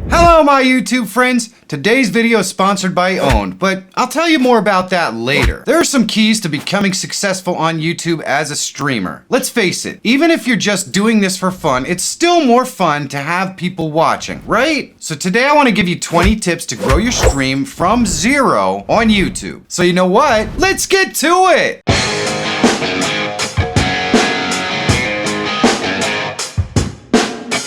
Hello my YouTube friends! Today's video is sponsored by Owned, but I'll tell you more about that later. There are some keys to becoming successful on YouTube as a streamer. Let's face it, even if you're just doing this for fun, it's still more fun to have people watching, right? So today I want to give you 20 tips to grow your stream from zero on YouTube. So you know what? Let's get to it!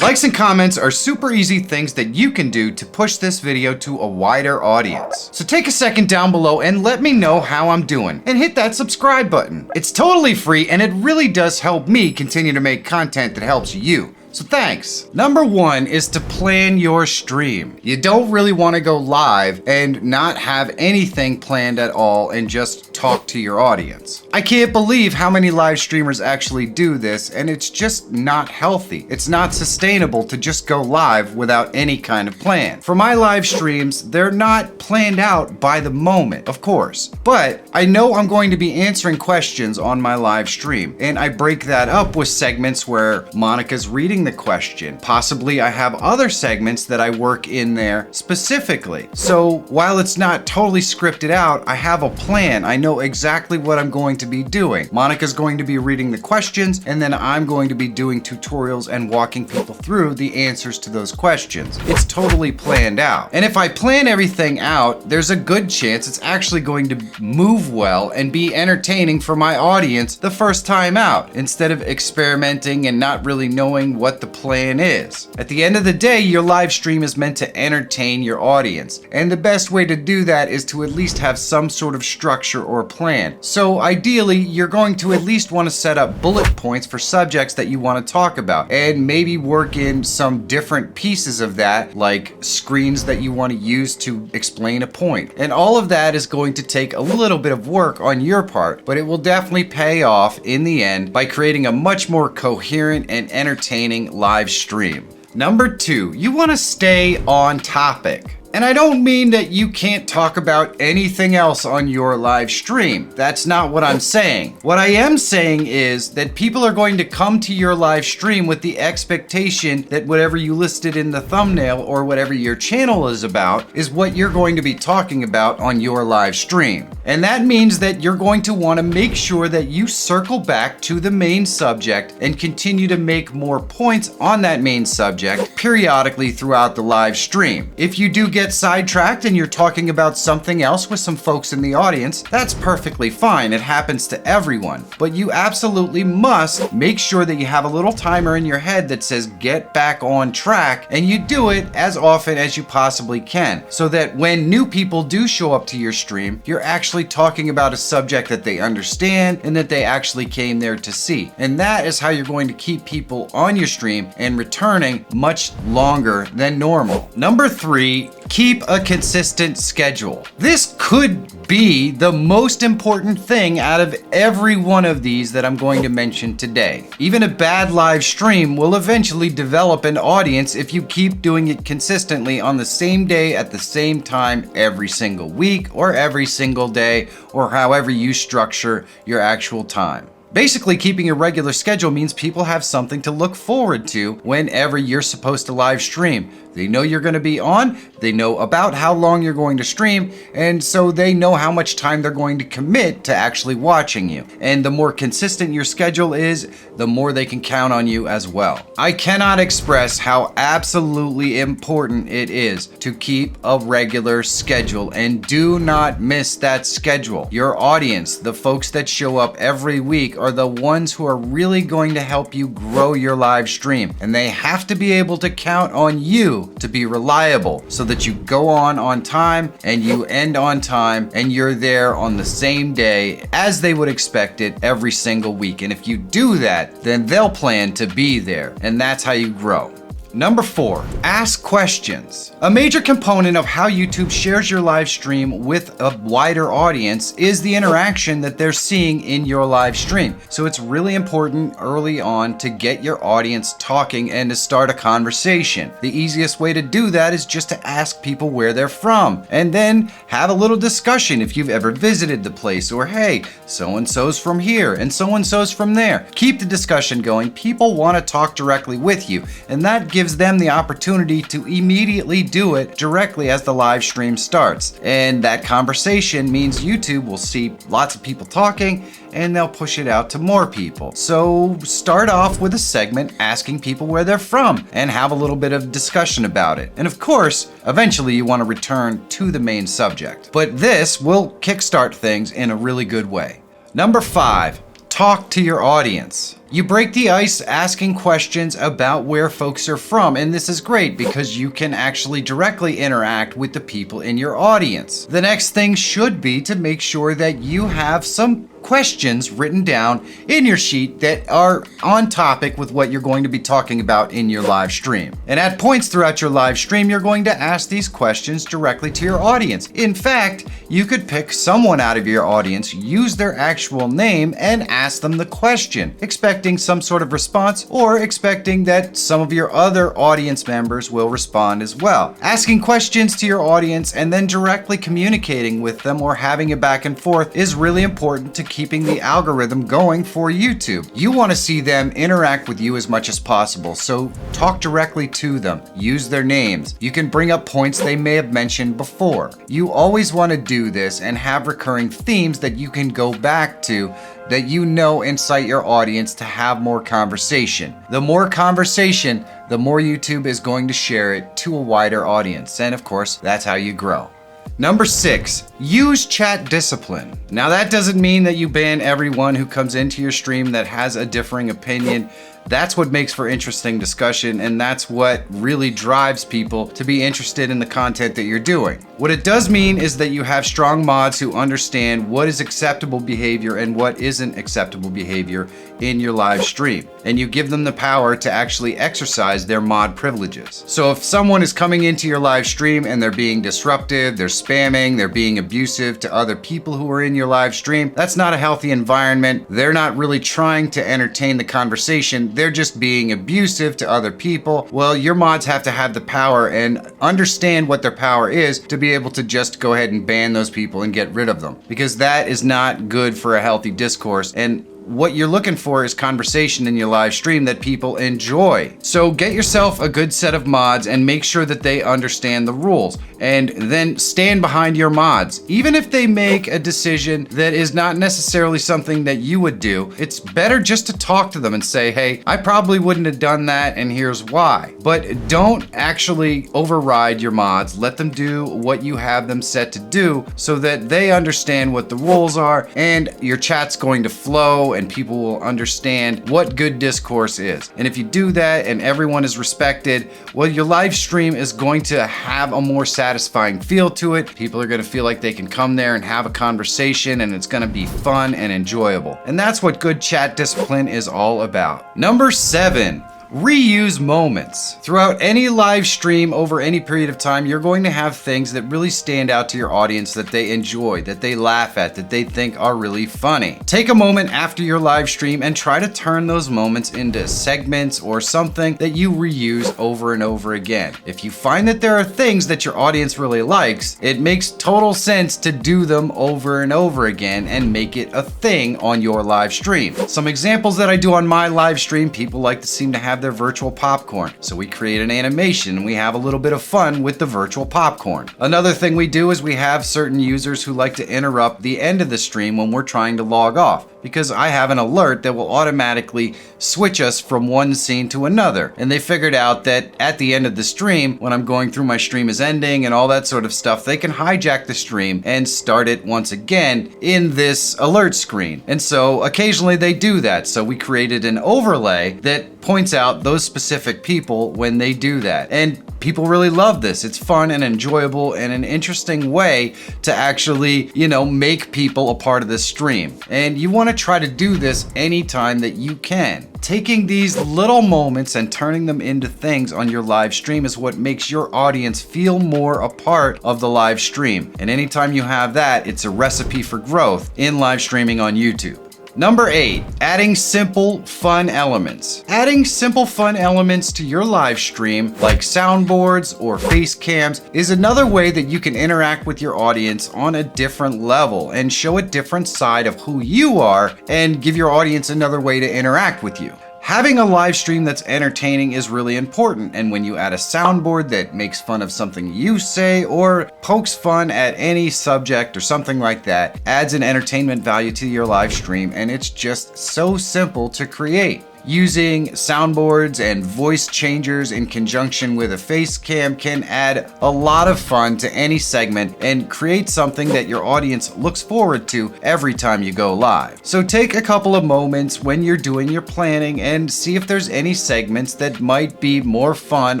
Likes and comments are super easy things that you can do to push this video to a wider audience. So take a second down below and let me know how I'm doing, and hit that subscribe button. It's totally free and it really does help me continue to make content that helps you. So thanks. Number one is to plan your stream. You don't really want to go live and not have anything planned at all and just talk to your audience. I can't believe how many live streamers actually do this, and it's just not healthy. It's not sustainable to just go live without any kind of plan. For my live streams, they're not planned out by the moment, of course, but I know I'm going to be answering questions on my live stream, and I break that up with segments where Monica's reading the question. Possibly I have other segments that I work in there specifically. So while it's not totally scripted out, I have a plan. I know exactly what I'm going to be doing. Monica's going to be reading the questions, and then I'm going to be doing tutorials and walking people through the answers to those questions. It's totally planned out. And if I plan everything out, there's a good chance it's actually going to move well and be entertaining for my audience the first time out, instead of experimenting and not really knowing what the plan is. At the end of the day, your live stream is meant to entertain your audience, and the best way to do that is to at least have some sort of structure or plan. So ideally, you're going to at least want to set up bullet points for subjects that you want to talk about, and maybe work in some different pieces of that, like screens that you want to use to explain a point. And all of that is going to take a little bit of work on your part, but it will definitely pay off in the end by creating a much more coherent and entertaining live stream. Number two, you want to stay on topic. And I don't mean that you can't talk about anything else on your live stream. That's not what I'm saying. What I am saying is that people are going to come to your live stream with the expectation that whatever you listed in the thumbnail or whatever your channel is about is what you're going to be talking about on your live stream. And that means that you're going to want to make sure that you circle back to the main subject and continue to make more points on that main subject periodically throughout the live stream. If you do get sidetracked and you're talking about something else with some folks in the audience, that's perfectly fine. It happens to everyone. But you absolutely must make sure that you have a little timer in your head that says get back on track, and you do it as often as you possibly can, so that when new people do show up to your stream, you're actually talking about a subject that they understand and that they actually came there to see. And that is how you're going to keep people on your stream and returning much longer than normal. Number three, keep a consistent schedule. This could be the most important thing out of every one of these that I'm going to mention today. Even a bad live stream will eventually develop an audience if you keep doing it consistently on the same day at the same time every single week or every single day, or however you structure your actual time. Basically, keeping a regular schedule means people have something to look forward to whenever you're supposed to live stream. They know you're going to be on, they know about how long you're going to stream, and so they know how much time they're going to commit to actually watching you. And the more consistent your schedule is, the more they can count on you as well. I cannot express how absolutely important it is to keep a regular schedule, and do not miss that schedule. Your audience, the folks that show up every week, are the ones who are really going to help you grow your live stream, and they have to be able to count on you to be reliable, so that you go on time and you end on time and you're there on the same day as they would expect it every single week. And if you do that, then they'll plan to be there, and that's how you grow. Number 4, ask questions. A major component of how YouTube shares your live stream with a wider audience is the interaction that they're seeing in your live stream. So it's really important early on to get your audience talking and to start a conversation. The easiest way to do that is just to ask people where they're from, and then have a little discussion if you've ever visited the place, or hey, so-and-so's from here and so-and-so's from there. Keep the discussion going. People want to talk directly with you, and that gives gives them the opportunity to immediately do it directly as the live stream starts. And that conversation means YouTube will see lots of people talking and they'll push it out to more people. So start off with a segment asking people where they're from and have a little bit of discussion about it. And of course, eventually you want to return to the main subject. But this will kickstart things in a really good way. Number 5, talk to your audience. You break the ice asking questions about where folks are from, and this is great because you can actually directly interact with the people in your audience. The next thing should be to make sure that you have some questions written down in your sheet that are on topic with what you're going to be talking about in your live stream. And at points throughout your live stream, you're going to ask these questions directly to your audience. In fact, you could pick someone out of your audience, use their actual name, and ask them the question, expecting some sort of response or expecting that some of your other audience members will respond as well. Asking questions to your audience and then directly communicating with them or having a back and forth is really important to keeping the algorithm going for YouTube. You want to see them interact with you as much as possible, so talk directly to them. Use their names. You can bring up points they may have mentioned before. You always want to do this and have recurring themes that you can go back to that you know incite your audience to have more conversation. The more conversation, the more YouTube is going to share it to a wider audience. And of course, that's how you grow. Number 6, use chat discipline. Now that doesn't mean that you ban everyone who comes into your stream that has a differing opinion. That's what makes for interesting discussion, and that's what really drives people to be interested in the content that you're doing. What it does mean is that you have strong mods who understand what is acceptable behavior and what isn't acceptable behavior in your live stream, and you give them the power to actually exercise their mod privileges. So if someone is coming into your live stream and they're being disruptive, they're spamming, they're being abusive to other people who are in your live stream, that's not a healthy environment. They're not really trying to entertain the conversation. They're just being abusive to other people. Well, your mods have to have the power and understand what their power is to be able to just go ahead and ban those people and get rid of them, because that is not good for a healthy discourse. And what you're looking for is conversation in your live stream that people enjoy. So get yourself a good set of mods and make sure that they understand the rules, and then stand behind your mods. Even if they make a decision that is not necessarily something that you would do, it's better just to talk to them and say, hey, I probably wouldn't have done that and here's why. But don't actually override your mods. Let them do what you have them set to do so that they understand what the rules are, and your chat's going to flow and people will understand what good discourse is. And if you do that and everyone is respected, well, your live stream is going to have a more satisfying feel to it. People are going to feel like they can come there and have a conversation, and it's going to be fun and enjoyable. And that's what good chat discipline is all about. Number 7, reuse moments. Throughout any live stream over any period of time, you're going to have things that really stand out to your audience, that they enjoy, that they laugh at, that they think are really funny. Take a moment after your live stream and try to turn those moments into segments or something that you reuse over and over again. If you find that there are things that your audience really likes, it makes total sense to do them over and over again and make it a thing on your live stream. Some examples that I do on my live stream, people like to seem to have their virtual popcorn. So we create an animation and we have a little bit of fun with the virtual popcorn. Another thing we do is we have certain users who like to interrupt the end of the stream when we're trying to log off, because I have an alert that will automatically switch us from one scene to another. And they figured out that at the end of the stream, when I'm going through my stream is ending and all that sort of stuff, they can hijack the stream and start it once again in this alert screen. And so occasionally they do that. So we created an overlay that points out those specific people when they do that. And people really love this. It's fun and enjoyable and an interesting way to actually, make people a part of this stream. And you want to try to do this anytime that you can. Taking these little moments and turning them into things on your live stream is what makes your audience feel more a part of the live stream. And anytime you have that, it's a recipe for growth in live streaming on YouTube. Number 8, adding simple, fun elements. Adding simple, fun elements to your live stream, like soundboards or face cams, is another way that you can interact with your audience on a different level and show a different side of who you are and give your audience another way to interact with you. Having a live stream that's entertaining is really important, and when you add a soundboard that makes fun of something you say or pokes fun at any subject or something like that, adds an entertainment value to your live stream, and it's just so simple to create. Using soundboards and voice changers in conjunction with a face cam can add a lot of fun to any segment and create something that your audience looks forward to every time you go live. So take a couple of moments when you're doing your planning and see if there's any segments that might be more fun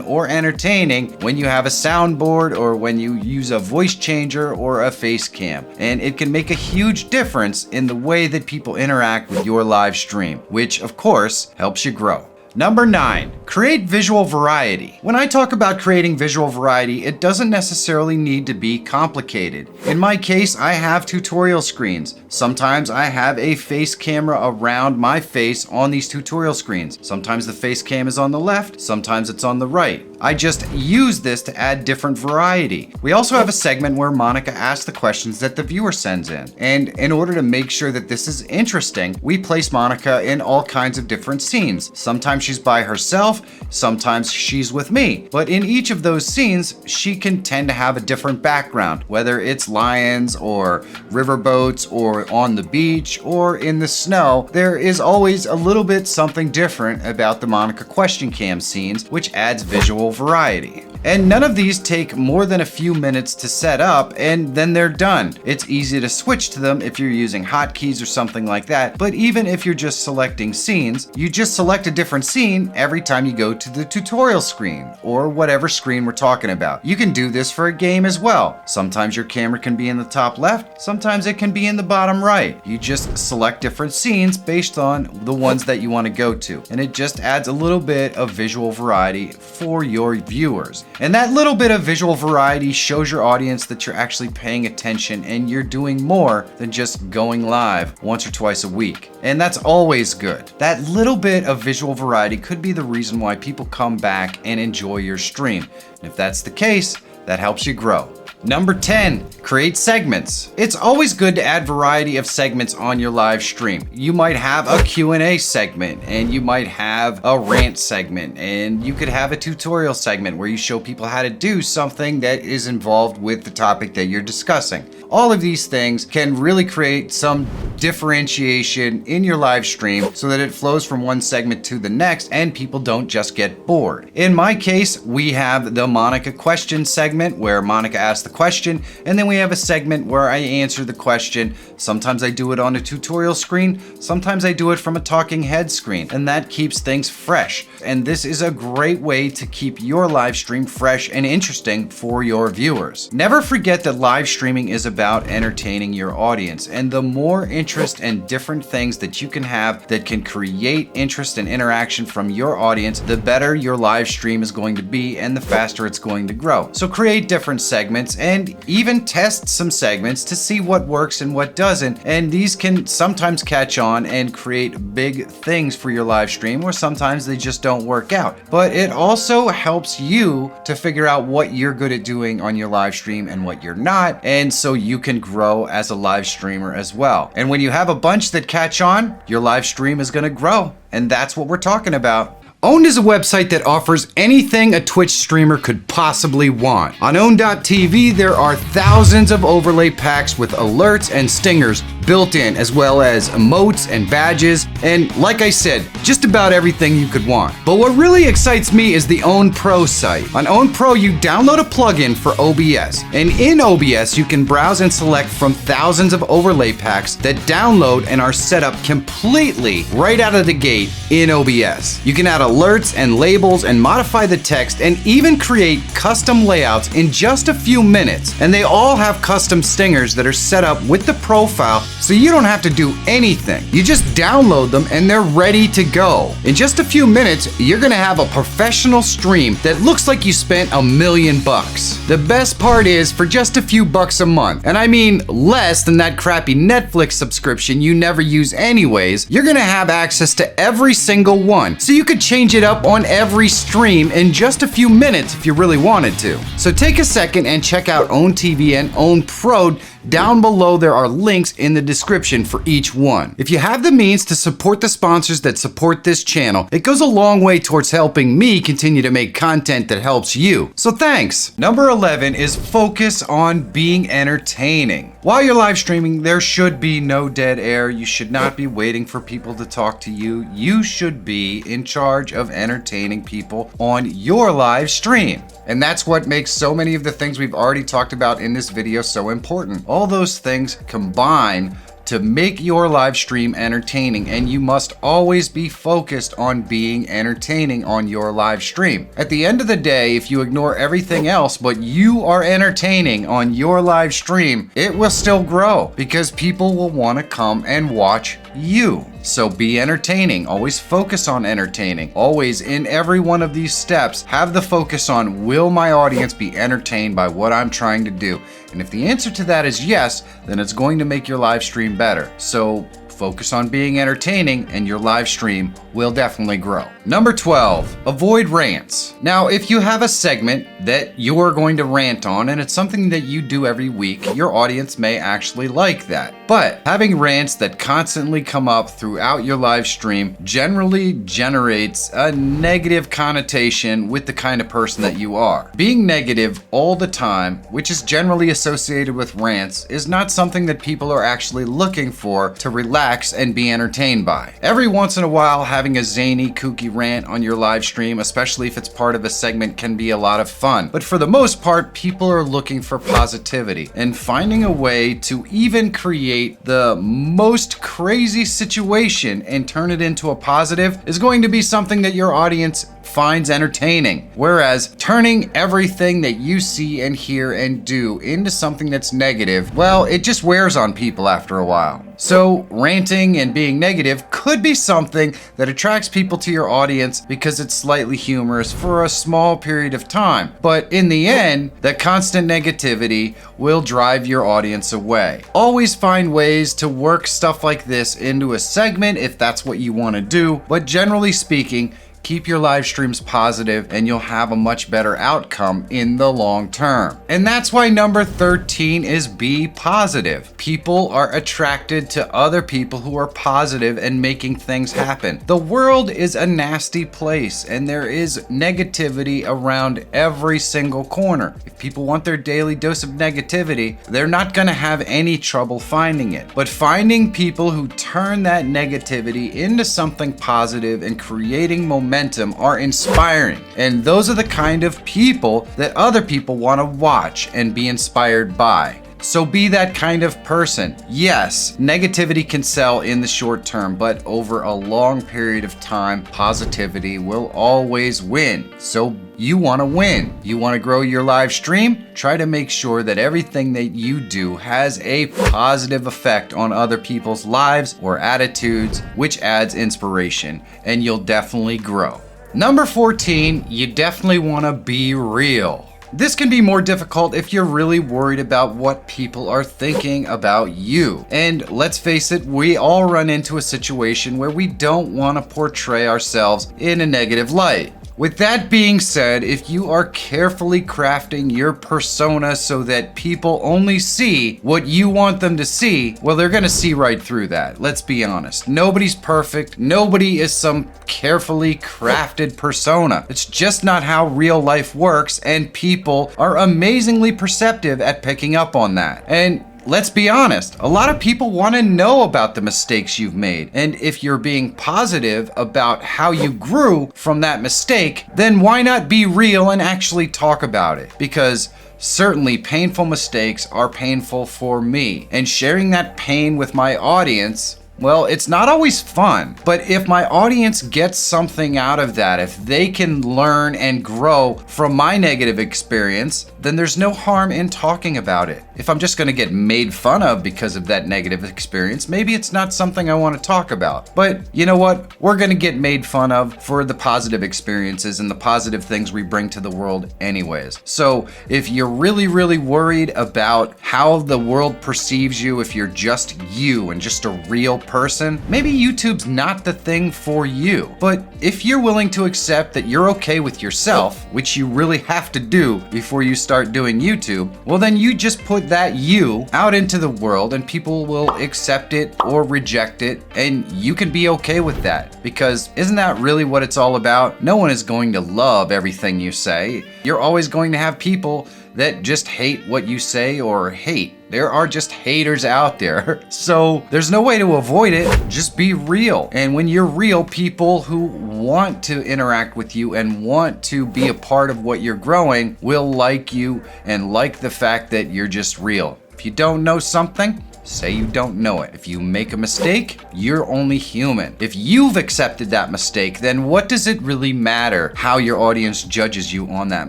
or entertaining when you have a soundboard or when you use a voice changer or a face cam. And it can make a huge difference in the way that people interact with your live stream, which of course helps you grow. Number 9, create visual variety. When I talk about creating visual variety, it doesn't necessarily need to be complicated. In my case, I have tutorial screens. Sometimes I have a face camera around my face on these tutorial screens. Sometimes the face cam is on the left, sometimes it's on the right. I just use this to add different variety. We also have a segment where Monica asks the questions that the viewer sends in. And in order to make sure that this is interesting, we place Monica in all kinds of different scenes. Sometimes she's by herself, sometimes she's with me. But in each of those scenes, she can tend to have a different background, whether it's lions or riverboats or on the beach or in the snow. There is always a little bit something different about the Monica question cam scenes, which adds visual variety. And none of these take more than a few minutes to set up, and then they're done. It's easy to switch to them if you're using hotkeys or something like that, but even if you're just selecting scenes, you just select a different scene every time you go to the tutorial screen, or whatever screen we're talking about. You can do this for a game as well. Sometimes your camera can be in the top left, sometimes it can be in the bottom right. You just select different scenes based on the ones that you want to go to, and it just adds a little bit of visual variety for your viewers. And that little bit of visual variety shows your audience that you're actually paying attention and you're doing more than just going live once or twice a week. And that's always good. That little bit of visual variety could be the reason why people come back and enjoy your stream. And if that's the case, that helps you grow. Number 10, create segments. It's always good to add variety of segments on your live stream. You might have a Q&A segment, and you might have a rant segment, and you could have a tutorial segment where you show people how to do something that is involved with the topic that you're discussing. All of these things can really create some differentiation in your live stream so that it flows from one segment to the next and people don't just get bored. In my case, we have the Monica question segment where Monica asks the question, and then we have a segment where I answer the question. Sometimes I do it on a tutorial screen, sometimes I do it from a talking head screen, and that keeps things fresh. And this is a great way to keep your live stream fresh and interesting for your viewers. Never forget that live streaming is about entertaining your audience, and the more interest and different things that you can have that can create interest and interaction from your audience, the better your live stream is going to be and the faster it's going to grow. So create different segments and even test some segments to see what works and what doesn't, and these can sometimes catch on and create big things for your live stream, or sometimes they just don't work out. But it also helps you to figure out what you're good at doing on your live stream and what you're not, and so you can grow as a live streamer as well. And when you have a bunch that catch on, your live stream is going to grow, and that's what we're talking about. Owned is a website that offers anything a Twitch streamer could possibly want. On Owned.tv, there are thousands of overlay packs with alerts and stingers built in, as well as emotes and badges, and like I said, just about everything you could want. But what really excites me is the Own Pro site. On Own Pro, you download a plugin for OBS, and in OBS, you can browse and select from thousands of overlay packs that download and are set up completely right out of the gate in OBS. You can add alerts and labels and modify the text and even create custom layouts in just a few minutes. And they all have custom stingers that are set up with the profile, so you don't have to do anything. You just download them and they're ready to go. In just a few minutes, you're gonna have a professional stream that looks like you spent $1 million. The best part is, for just a few bucks a month, and I mean less than that crappy Netflix subscription you never use anyways, you're gonna have access to every single one. So you could change it up on every stream in just a few minutes if you really wanted to. So take a second and check out Own TV and Own Pro Down below there are links in the description for each one. If you have the means to support the sponsors that support this channel, it goes a long way towards helping me continue to make content that helps you. So thanks. Number 11 is focus on being entertaining. While you're live streaming, there should be no dead air. You should not be waiting for people to talk to you. You should be in charge of entertaining people on your live stream. And that's what makes so many of the things we've already talked about in this video so important. All those things combine to make your live stream entertaining, and you must always be focused on being entertaining on your live stream. At the end of the day, if you ignore everything else but you are entertaining on your live stream, it will still grow because people will want to come and watch you. So be entertaining. Always focus on entertaining. Always, in every one of these steps, have the focus on, will my audience be entertained by what I'm trying to do? And if the answer to that is yes, then it's going to make your live stream better. So focus on being entertaining and your live stream will definitely grow. Number 12, avoid rants. Now, if you have a segment that you're going to rant on and it's something that you do every week, your audience may actually like that. But having rants that constantly come up throughout your live stream generally generates a negative connotation with the kind of person that you are. Being negative all the time, which is generally associated with rants, is not something that people are actually looking for to relax and be entertained by. Every once in a while, having a zany, kooky rant on your live stream, especially if it's part of a segment, can be a lot of fun. But for the most part, people are looking for positivity, and finding a way to even create the most crazy situation and turn it into a positive is going to be something that your audience finds entertaining. Whereas turning everything that you see and hear and do into something that's negative, well, it just wears on people after a while. So ranting and being negative could be something that attracts people to your audience because it's slightly humorous for a small period of time. But in the end, that constant negativity will drive your audience away. Always find ways to work stuff like this into a segment if that's what you want to do. But generally speaking, keep your live streams positive and you'll have a much better outcome in the long term. And that's why number 13 is be positive. People are attracted to other people who are positive and making things happen. The world is a nasty place and there is negativity around every single corner. If people want their daily dose of negativity, they're not gonna have any trouble finding it. But finding people who turn that negativity into something positive and creating momentum are inspiring, and those are the kind of people that other people want to watch and be inspired by. So be that kind of person. Yes, negativity can sell in the short term, but over a long period of time, positivity will always win. So you want to win. You want to grow your live stream? Try to make sure that everything that you do has a positive effect on other people's lives or attitudes, which adds inspiration, and you'll definitely grow. Number 14, you definitely want to be real. This can be more difficult if you're really worried about what people are thinking about you. And let's face it, we all run into a situation where we don't want to portray ourselves in a negative light. With that being said, if you are carefully crafting your persona so that people only see what you want them to see, well, they're gonna see right through that. Let's be honest. Nobody's perfect. Nobody is some carefully crafted persona. It's just not how real life works, and people are amazingly perceptive at picking up on that. And let's be honest, a lot of people want to know about the mistakes you've made. And if you're being positive about how you grew from that mistake, then why not be real and actually talk about it? Because certainly painful mistakes are painful for me. And sharing that pain with my audience, well, it's not always fun, but if my audience gets something out of that, if they can learn and grow from my negative experience, then there's no harm in talking about it. If I'm just gonna get made fun of because of that negative experience, maybe it's not something I wanna talk about. But you know what? We're gonna get made fun of for the positive experiences and the positive things we bring to the world anyways. So if you're really, really worried about how the world perceives you, if you're just you and just a real person, maybe YouTube's not the thing for you. But if you're willing to accept that you're okay with yourself, which you really have to do before you start doing YouTube, well then you just put that you out into the world and people will accept it or reject it, and you can be okay with that. Because isn't that really what it's all about? No one is going to love everything you say. You're always going to have people that just hate what you say or hate. There are just haters out there. So there's no way to avoid it. Just be real. And when you're real, people who want to interact with you and want to be a part of what you're growing will like you and like the fact that you're just real. If you don't know something, say you don't know it. If you make a mistake, you're only human. If you've accepted that mistake, then what does it really matter how your audience judges you on that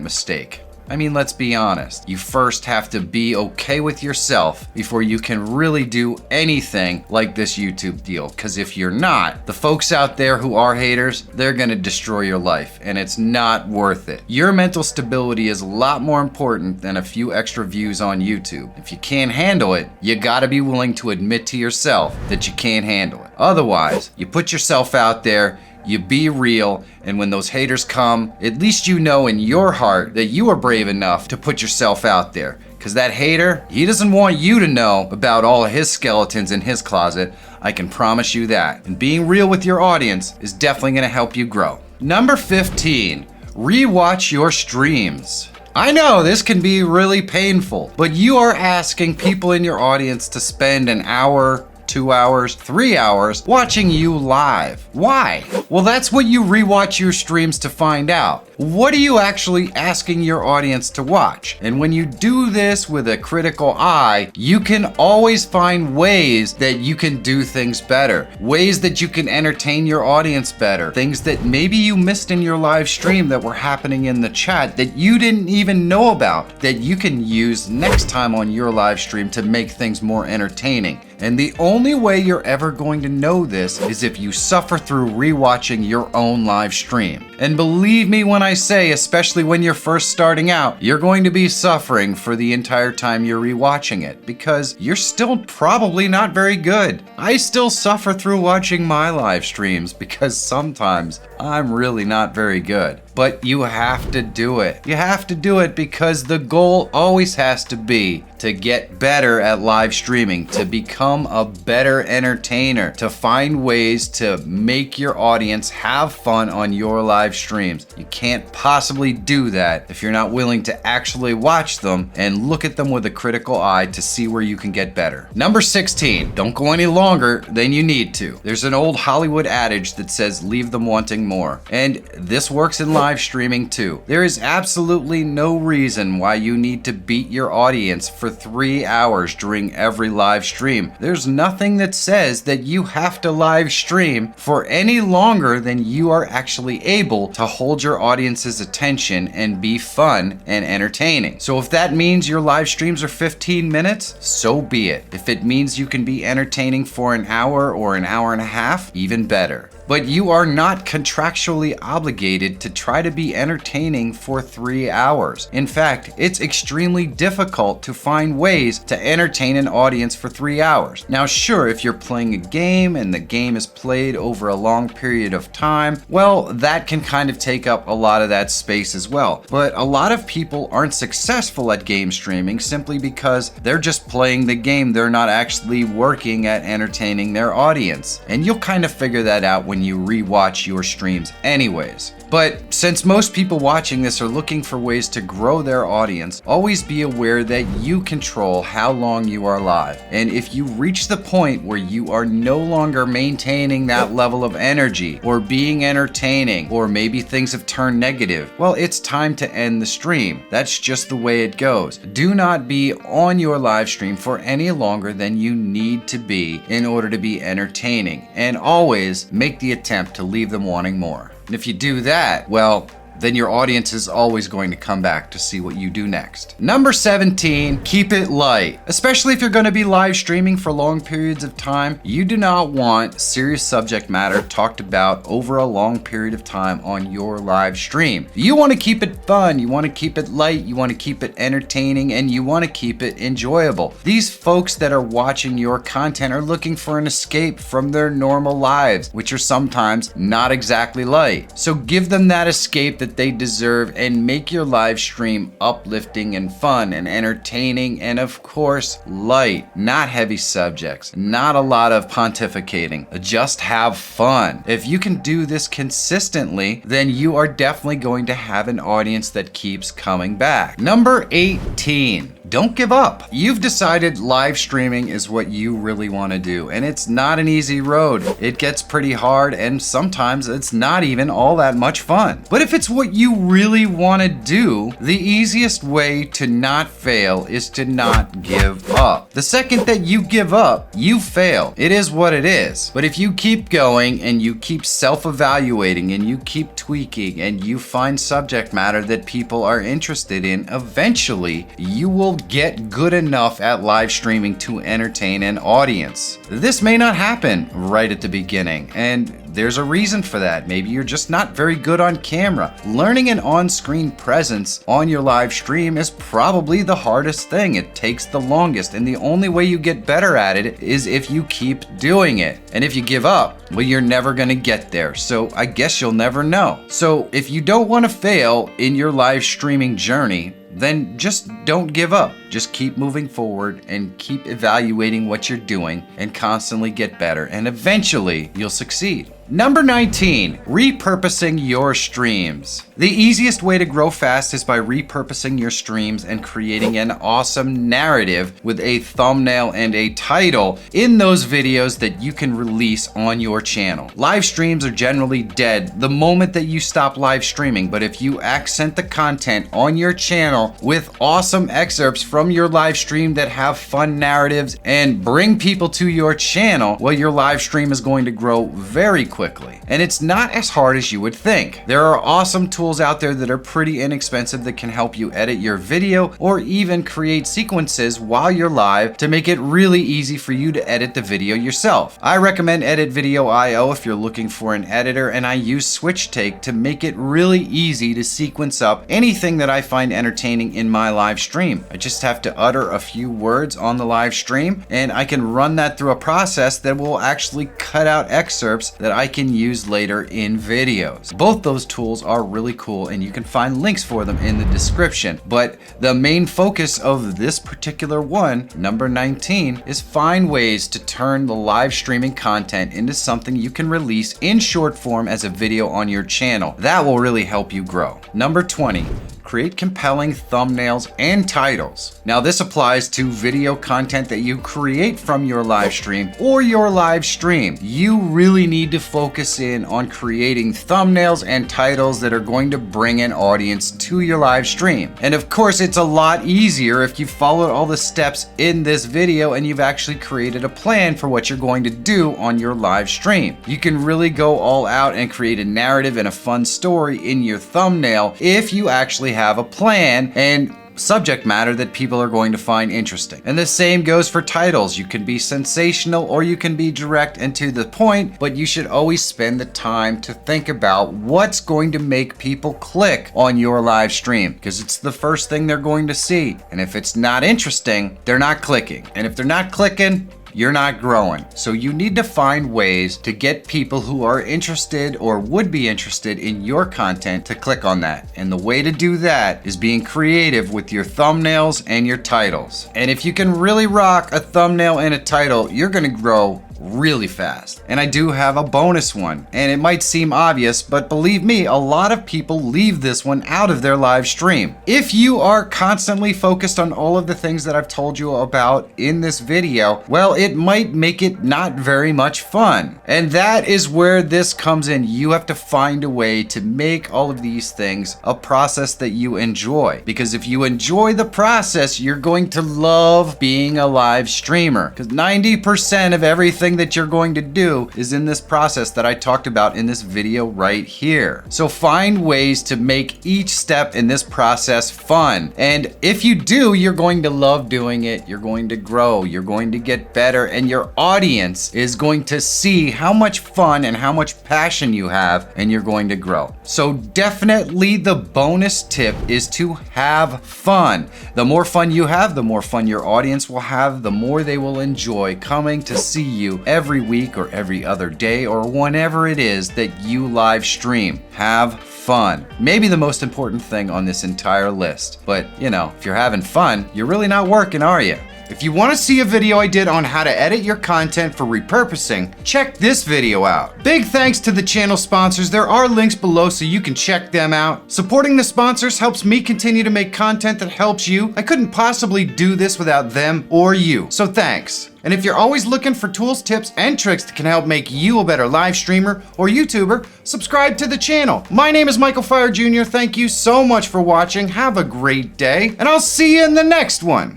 mistake? I mean, let's be honest. You first have to be okay with yourself before you can really do anything like this YouTube deal. Because if you're not, the folks out there who are haters, they're gonna destroy your life, and it's not worth it. Your mental stability is a lot more important than a few extra views on YouTube. If you can't handle it, you gotta be willing to admit to yourself that you can't handle it. Otherwise, you put yourself out there, you be real, and when those haters come, at least you know in your heart that you are brave enough to put yourself out there. Because that hater, he doesn't want you to know about all of his skeletons in his closet. I can promise you that. And being real with your audience is definitely gonna help you grow. Number 15, rewatch your streams. I know this can be really painful, but you are asking people in your audience to spend an hour, 2 hours, 3 hours watching you live. Why? Well, that's what you rewatch your streams to find out. What are you actually asking your audience to watch? And when you do this with a critical eye, you can always find ways that you can do things better, ways that you can entertain your audience better, things that maybe you missed in your live stream that were happening in the chat that you didn't even know about, that you can use next time on your live stream to make things more entertaining. And the only way you're ever going to know this is if you suffer through rewatching your own live stream. And believe me when I say, especially when you're first starting out, you're going to be suffering for the entire time you're rewatching it because you're still probably not very good. I still suffer through watching my live streams because sometimes I'm really not very good. But you have to do it. You have to do it because the goal always has to be to get better at live streaming, to become a better entertainer, to find ways to make your audience have fun on your live streams. You can't possibly do that if you're not willing to actually watch them and look at them with a critical eye to see where you can get better. Number 16, don't go any longer than you need to. There's an old Hollywood adage that says leave them wanting more. And this works in live streaming too. There is absolutely no reason why you need to beat your audience for 3 hours during every live stream. There's nothing that says that you have to live stream for any longer than you are actually able to hold your audience's attention and be fun and entertaining. So if that means your live streams are 15 minutes, so be it. If it means you can be entertaining for an hour or an hour and a half, even better. But you are not contractually obligated to try to be entertaining for 3 hours. In fact, it's extremely difficult to find ways to entertain an audience for 3 hours. Now sure, if you're playing a game and the game is played over a long period of time, well, that can kind of take up a lot of that space as well. But a lot of people aren't successful at game streaming simply because they're just playing the game. They're not actually working at entertaining their audience. And you'll kind of figure that out when you rewatch your streams anyways. But since most people watching this are looking for ways to grow their audience, always be aware that you control how long you are live. And if you reach the point where you are no longer maintaining that level of energy or being entertaining, or maybe things have turned negative, well, it's time to end the stream. That's just the way it goes. Do not be on your live stream for any longer than you need to be in order to be entertaining. And always make the attempt to leave them wanting more. And if you do that, well, then your audience is always going to come back to see what you do next. Number 17, keep it light. Especially if you're going to be live streaming for long periods of time, you do not want serious subject matter talked about over a long period of time on your live stream. You want to keep it fun, you want to keep it light, you want to keep it entertaining, and you want to keep it enjoyable. These folks that are watching your content are looking for an escape from their normal lives, which are sometimes not exactly light. So give them that escape that they deserve and make your live stream uplifting and fun and entertaining and of course light, not heavy subjects, not a lot of pontificating. Just have fun. If you can do this consistently, then you are definitely going to have an audience that keeps coming back. Number 18. Don't give up. You've decided live streaming is what you really want to do, and it's not an easy road. It gets pretty hard, and sometimes it's not even all that much fun. But if it's what you really want to do, the easiest way to not fail is to not give up. The second that you give up, you fail. It is what it is. But if you keep going and you keep self-evaluating and you keep tweaking and you find subject matter that people are interested in, eventually you will get good enough at live streaming to entertain an audience. This may not happen right at the beginning, and there's a reason for that. Maybe you're just not very good on camera. Learning an on-screen presence on your live stream is probably the hardest thing. It takes the longest, and the only way you get better at it is if you keep doing it. And if you give up, well, you're never gonna get there. So I guess you'll never know. So if you don't wanna fail in your live streaming journey, then just don't give up. Just keep moving forward and keep evaluating what you're doing and constantly get better, and eventually you'll succeed. Number 19, repurposing your streams. The easiest way to grow fast is by repurposing your streams and creating an awesome narrative with a thumbnail and a title in those videos that you can release on your channel. Live streams are generally dead the moment that you stop live streaming, but if you accent the content on your channel with awesome excerpts from your live stream that have fun narratives and bring people to your channel, well, your live stream is going to grow very quickly. And it's not as hard as you would think. There are awesome tools out there that are pretty inexpensive that can help you edit your video or even create sequences while you're live to make it really easy for you to edit the video yourself. I recommend Edit Video IO if you're looking for an editor, and I use Switch Take to make it really easy to sequence up anything that I find entertaining in my live stream. I just have to utter a few words on the live stream, and I can run that through a process that will actually cut out excerpts that I can use later in videos. Both those tools are really cool, and you can find links for them in the description. But the main focus of this particular one, number 19, is find ways to turn the live streaming content into something you can release in short form as a video on your channel. That will really help you grow. Number 20, create compelling thumbnails and titles. Now this applies to video content that you create from your live stream or your live stream. You really need to focus in on creating thumbnails and titles that are going to bring an audience to your live stream. And of course, it's a lot easier if you followed all the steps in this video and you've actually created a plan for what you're going to do on your live stream. You can really go all out and create a narrative and a fun story in your thumbnail if you actually have a plan and subject matter that people are going to find interesting. And the same goes for titles. You can be sensational or you can be direct and to the point, but you should always spend the time to think about what's going to make people click on your live stream, because it's the first thing they're going to see. And if it's not interesting, they're not clicking. And if they're not clicking, you're not growing. So you need to find ways to get people who are interested or would be interested in your content to click on that. And the way to do that is being creative with your thumbnails and your titles. And if you can really rock a thumbnail and a title, you're gonna grow really fast. And I do have a bonus one, and it might seem obvious, but believe me, a lot of people leave this one out of their live stream. If you are constantly focused on all of the things that I've told you about in this video, well, it might make it not very much fun. And that is where this comes in. You have to find a way to make all of these things a process that you enjoy, because if you enjoy the process, you're going to love being a live streamer, because 90% of everything that that you're going to do is in this process that I talked about in this video right here. So find ways to make each step in this process fun. And if you do, you're going to love doing it. You're going to grow, you're going to get better, and your audience is going to see how much fun and how much passion you have, and you're going to grow. So definitely the bonus tip is to have fun. The more fun you have, the more fun your audience will have, the more they will enjoy coming to see you every week or every other day or whenever it is that you live stream. Have fun. Maybe the most important thing on this entire list. But, you know, if you're having fun, you're really not working, are you? If you want to see a video I did on how to edit your content for repurposing, check this video out. Big thanks to the channel sponsors. There are links below so you can check them out. Supporting the sponsors helps me continue to make content that helps you. I couldn't possibly do this without them or you, so thanks. And if you're always looking for tools, tips, and tricks that can help make you a better live streamer or YouTuber, subscribe to the channel. My name is Michael Feyrer Jr. Thank you so much for watching. Have a great day, and I'll see you in the next one.